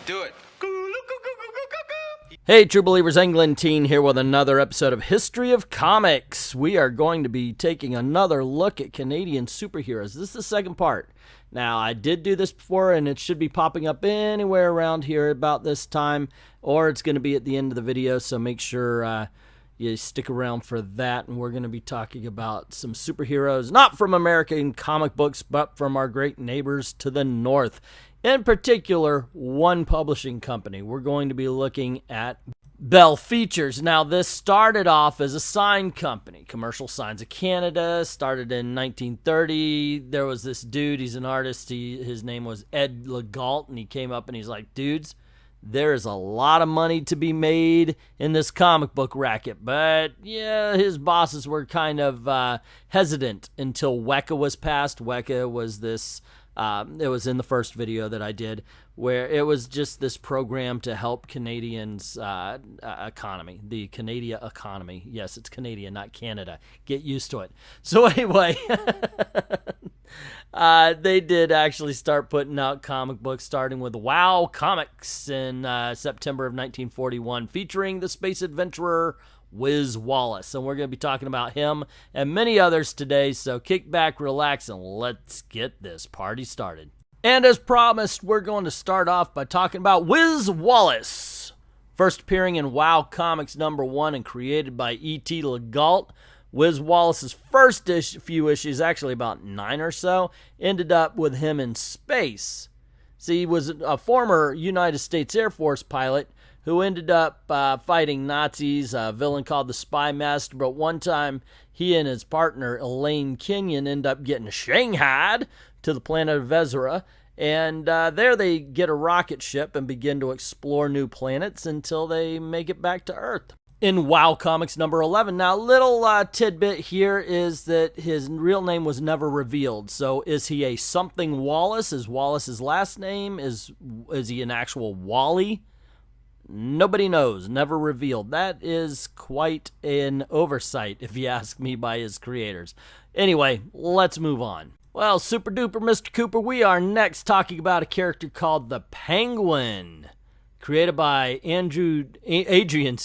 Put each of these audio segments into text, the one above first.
Do it. Hey, True Believers, England Teen here with another episode of History of Comics. We are going to be taking another look at Canadian superheroes. This is the second part. Now, I did do this before, and it should be popping up anywhere around here about this time, or it's going to be at the end of the video, so make sure you stick around for that. And we're going to be talking about some superheroes, not from American comic books, but from our great neighbors to the north. In particular, one publishing company. We're going to be looking at Bell Features. Now, this started off as a sign company. Commercial Signs of Canada, started in 1930. There was this dude, he's an artist, his name was Ed Legault, and he came up and he's like, dudes, there is a lot of money to be made in this comic book racket. But, yeah, his bosses were kind of hesitant until WECA was passed. WECA was this... it was in the first video that I did, where it was just this program to help Canadians' economy, the Canadian economy. Yes, it's Canadian, not Canada. Get used to it. So anyway, they did actually start putting out comic books, starting with WOW Comics in September of 1941, featuring the space adventurer Whiz Wallace, and we're going to be talking about him and many others today, so kick back, relax, and let's get this party started. And as promised, we're going to start off by talking about Whiz Wallace. First appearing in WOW Comics #1 and created by E.T. Legault, Whiz Wallace's first few issues, actually about 9 or so, ended up with him in space. See, he was a former United States Air Force pilot who ended up fighting Nazis, a villain called the Spy Master, but one time he and his partner, Elaine Kenyon, end up getting shanghaied to the planet of Vezra, and there they get a rocket ship and begin to explore new planets until they make it back to Earth. In WOW Comics #11, now little tidbit here is that his real name was never revealed. So is he a something Wallace? Is Wallace his last name? Is he an actual Wally? Nobody knows, never revealed. That is quite an oversight, if you ask me, by his creators. Anyway, let's move on. Well, super duper Mr. Cooper, we are next talking about a character called the Penguin, created by Adrien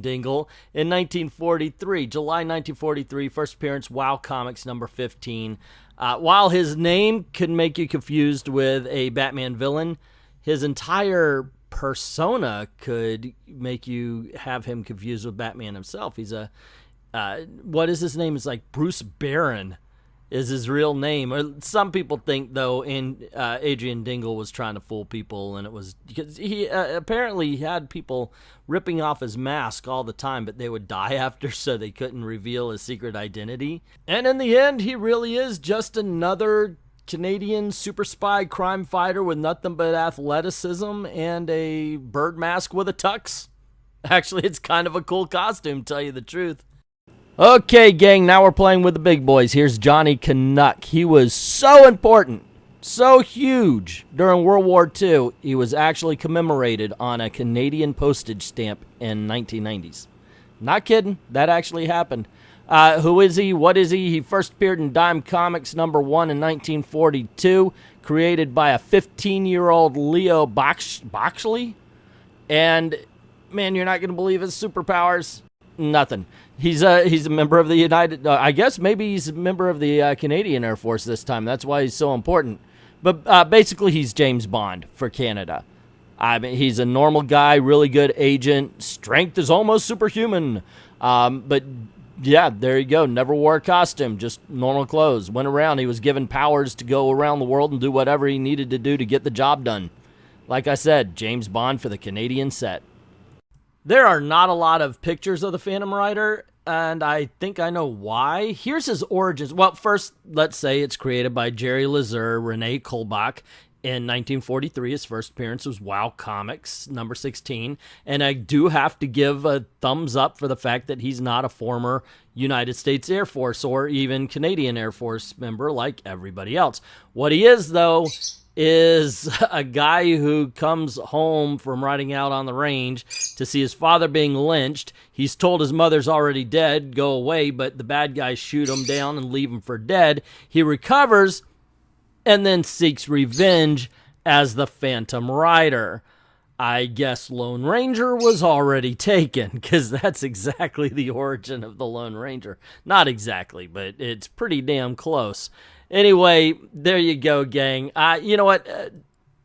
Dingle in 1943, July 1943, first appearance, WOW Comics #15. While his name could make you confused with a Batman villain, his entire persona could make you have him confused with Batman himself. He's a what is his name? It's like Bruce Barron is his real name. Or some people think, though, Adrien Dingle was trying to fool people, and it was because he apparently had people ripping off his mask all the time, but they would die after, so they couldn't reveal his secret identity. And in the end, he really is just another Canadian super spy crime fighter with nothing but athleticism and a bird mask with a tux. Actually, it's kind of a cool costume, to tell you the truth. Okay, gang, now we're playing with the big boys. Here's Johnny Kanuck. He was so important, so huge during World War II, he was actually commemorated on a Canadian postage stamp in 1990s. Not kidding, that actually happened. Who is he? What is he? He first appeared in Dime Comics #1 in 1942, created by a 15-year-old Leo Boxley. And, man, you're not going to believe his superpowers. Nothing. He's a member of the United... I guess maybe he's a member of the Canadian Air Force this time. That's why he's so important. But basically, he's James Bond for Canada. I mean, he's a normal guy, really good agent. Strength is almost superhuman. But... yeah, there you go. Never wore a costume, just normal clothes. Went around. He was given powers to go around the world and do whatever he needed to do to get the job done. Like I said, James Bond for the Canadian set. There are not a lot of pictures of the Phantom Rider, and I think I know why. Here's his origins. Well, first, let's say it's created by Jerry Lazar, Rene Kolbach. In 1943, his first appearance was WOW Comics #16, and I do have to give a thumbs up for the fact that he's not a former United States Air Force or even Canadian Air Force member like everybody else. What he is, though, is a guy who comes home from riding out on the range to see his father being lynched. He's told his mother's already dead, go away, but the bad guys shoot him down and leave him for dead. He recovers and then seeks revenge as the Phantom Rider. I guess Lone Ranger was already taken, because that's exactly the origin of the Lone Ranger. Not exactly, but it's pretty damn close. Anyway, there you go, gang. You know what?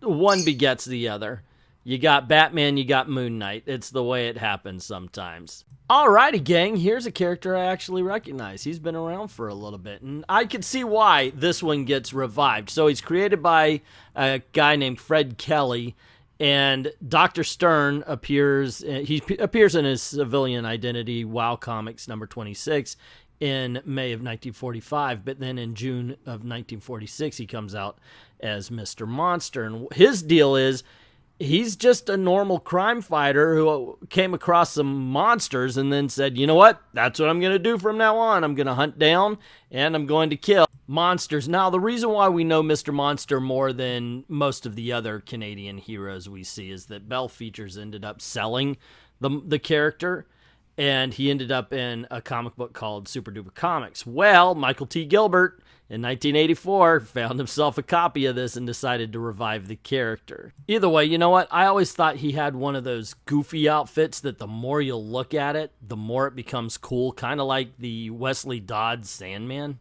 One begets the other. You got Batman, you got Moon Knight. It's the way it happens sometimes. Alrighty, gang. Here's a character I actually recognize. He's been around for a little bit, and I could see why this one gets revived. So he's created by a guy named Fred Kelly, and Dr. Stern appears. He appears in his civilian identity, WoW Comics number 26, in May of 1945. But then in June of 1946, he comes out as Mr. Monster. And his deal is, he's just a normal crime fighter who came across some monsters and then said, you know what? That's what I'm going to do from now on. I'm going to hunt down and I'm going to kill monsters. Now, the reason why we know Mr. Monster more than most of the other Canadian heroes we see is that Bell Features ended up selling the character, and he ended up in a comic book called Super Duper Comics. Well, Michael T. Gilbert in 1984 found himself a copy of this and decided to revive the character. Either way, you know what? I always thought he had one of those goofy outfits that the more you look at it, the more it becomes cool, kind of like the Wesley Dodds Sandman.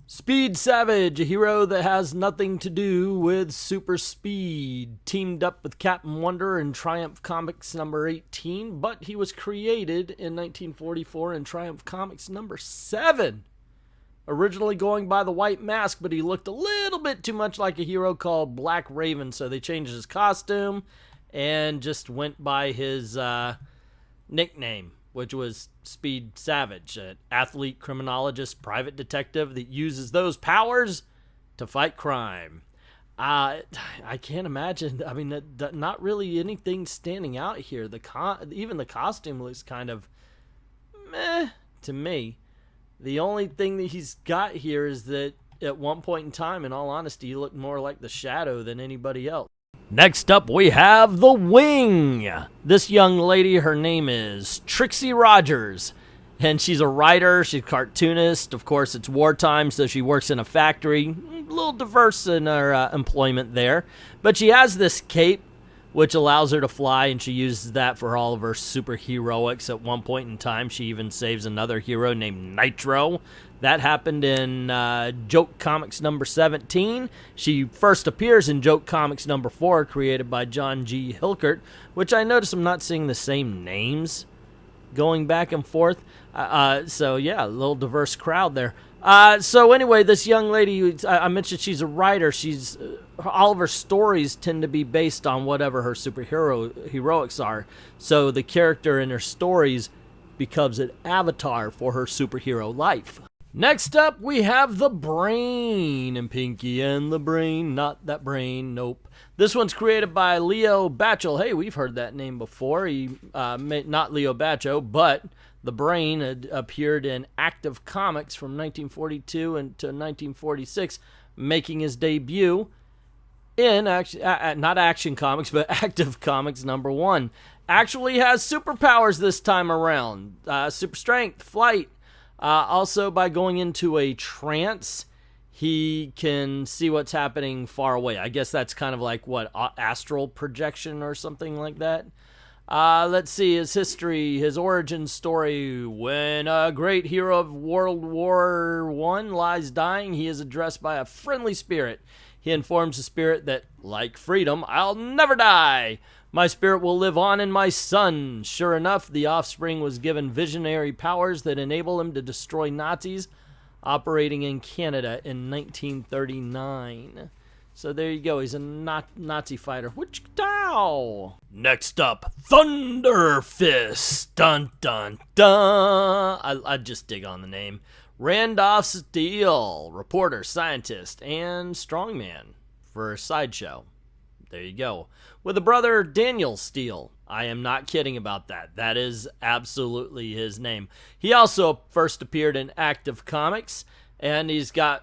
Speed Savage, a hero that has nothing to do with super speed, teamed up with Captain Wonder in Triumph Comics number 18, but he was created in 1944 in Triumph Comics number 7. Originally going by the White Mask, but he looked a little bit too much like a hero called Black Raven, so they changed his costume and just went by his nickname, which was Speed Savage, an athlete, criminologist, private detective that uses those powers to fight crime. I can't imagine. I mean, not really anything standing out here. Even the costume looks kind of meh to me. The only thing that he's got here is that at one point in time, in all honesty, he looked more like the Shadow than anybody else. Next up, we have the Wing. This young lady, her name is Trixie Rogers, and she's a writer, she's a cartoonist. Of course, it's wartime, so she works in a factory. A little diverse in her employment there. But she has this cape, which allows her to fly, and she uses that for all of her superheroics. At one point in time, she even saves another hero named Nitro. That happened in Joke Comics number 17. She first appears in Joke Comics number 4, created by John G. Hilkert, which I notice I'm not seeing the same names going back and forth. So, yeah, a little diverse crowd there. So anyway, this young lady, I mentioned she's a writer. She's all of her stories tend to be based on whatever her heroics are. So the character in her stories becomes an avatar for her superhero life. Next up, we have the Brain, and Pinky and the Brain, not that Brain, nope. This one's created by Leo Baccio. Hey, we've heard that name before. He, not Leo Baccio, but the Brain had appeared in Active Comics from 1942 into 1946, making his debut in, not Action Comics, but Active Comics number 1. Actually has superpowers this time around. Super strength, flight. Also, by going into a trance, he can see what's happening far away. I guess that's kind of like, what, astral projection or something like that? Let's see, his history, his origin story. When a great hero of World War I lies dying, he is addressed by a friendly spirit. He informs the spirit that, like freedom, I'll never die. My spirit will live on in my son. Sure enough, the offspring was given visionary powers that enable him to destroy Nazis operating in Canada in 1939. So there you go. He's a Nazi fighter. Wichita. Next up, Thunderfist. Dun, dun, dun. I just dig on the name. Randolph Steele, reporter, scientist, and strongman for Sideshow. There you go. With a brother, Daniel Steele. I am not kidding about that. That is absolutely his name. He also first appeared in Active Comics, and he's got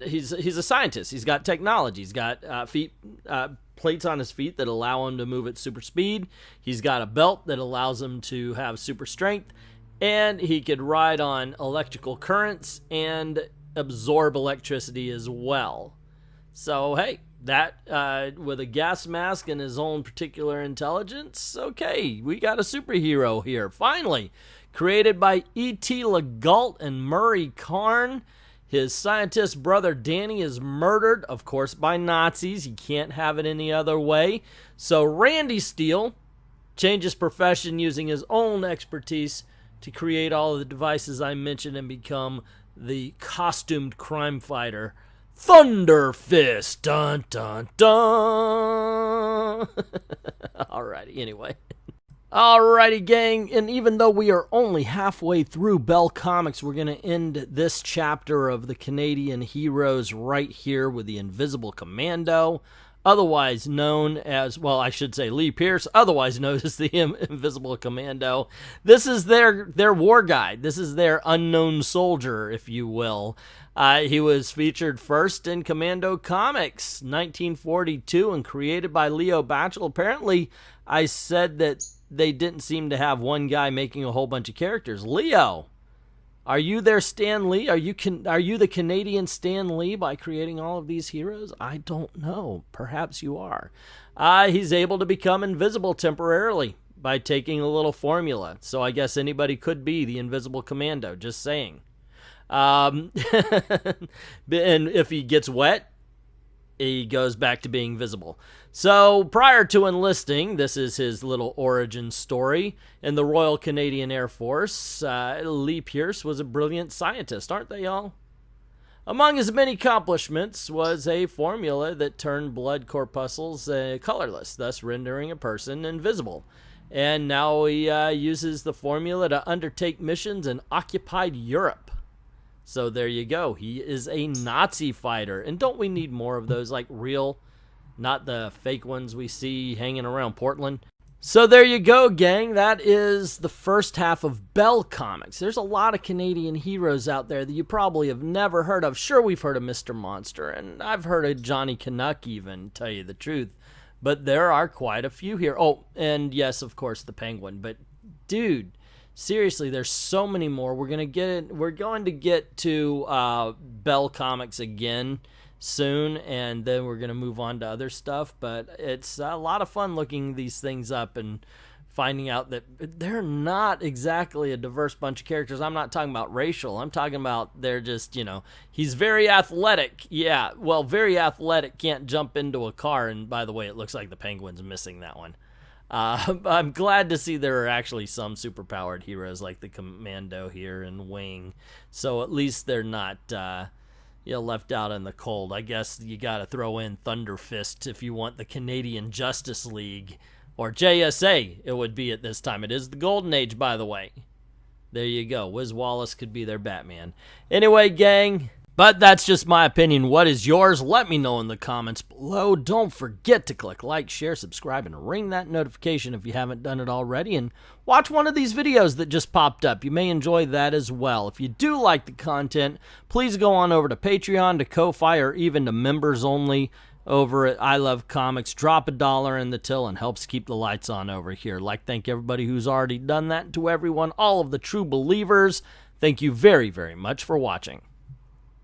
he's a scientist. He's got technology. He's got plates on his feet that allow him to move at super speed. He's got a belt that allows him to have super strength, and he could ride on electrical currents and absorb electricity as well. So, hey, That, with a gas mask and his own particular intelligence, okay, we got a superhero here, finally. Created by E.T. Legault and Murray Karn. His scientist brother Danny is murdered, of course, by Nazis. He can't have it any other way. So Randy Steele changes profession using his own expertise to create all of the devices I mentioned and become the costumed crime fighter, Thunderfist. Dun, dun, dun. Alrighty, anyway. Alrighty, gang, and even though we are only halfway through Bell Comics, we're going to end this chapter of the Canadian heroes right here with the Invisible Commando, otherwise known as, well, I should say Lee Pierce, otherwise known as the Invisible Commando. This is their war guide. This is their unknown soldier, if you will. He was featured first in Commando Comics, 1942, and created by Leo Batchel. Apparently, I said that they didn't seem to have one guy making a whole bunch of characters. Leo, are you their Stan Lee? Are you the Canadian Stan Lee by creating all of these heroes? I don't know. Perhaps you are. He's able to become invisible temporarily by taking a little formula. So I guess anybody could be the Invisible Commando, just saying. And if he gets wet, he goes back to being visible. So prior to enlisting, this is his little origin story. In the Royal Canadian Air Force, Lee Pierce was a brilliant scientist, aren't they all? Among his many accomplishments was a formula that turned blood corpuscles colorless, thus rendering a person invisible. And now he uses the formula to undertake missions in occupied Europe. So there you go. He is a Nazi fighter. And don't we need more of those, like real, not the fake ones we see hanging around Portland? So there you go, gang. That is the first half of Bell Comics. There's a lot of Canadian heroes out there that you probably have never heard of. Sure, we've heard of Mr. Monster, and I've heard of Johnny Kanuck even, tell you the truth. But there are quite a few here. Oh, and yes, of course, the Penguin. But, dude, seriously, there's so many more. We're going to get to Bell Comics again soon, and then we're going to move on to other stuff. But it's a lot of fun looking these things up and finding out that they're not exactly a diverse bunch of characters. I'm not talking about racial. I'm talking about they're just, he's very athletic. Yeah, well, very athletic, can't jump into a car. And by the way, it looks like the Penguin's missing that one. I'm glad to see there are actually some superpowered heroes like the Commando here and Wing. So at least they're not left out in the cold. I guess you got to throw in Thunderfist if you want the Canadian Justice League. Or JSA, it would be at this time. It is the Golden Age, by the way. There you go. Whiz Wallace could be their Batman. Anyway, gang, but that's just my opinion. What is yours? Let me know in the comments below. Don't forget to click like, share, subscribe, and ring that notification if you haven't done it already. And watch one of these videos that just popped up. You may enjoy that as well. If you do like the content, please go on over to Patreon, to Ko-Fi, or even to members only over at I Love Comics. Drop $1 in the till and helps keep the lights on over here. Thank everybody who's already done that. To everyone, all of the true believers, thank you very, very much for watching.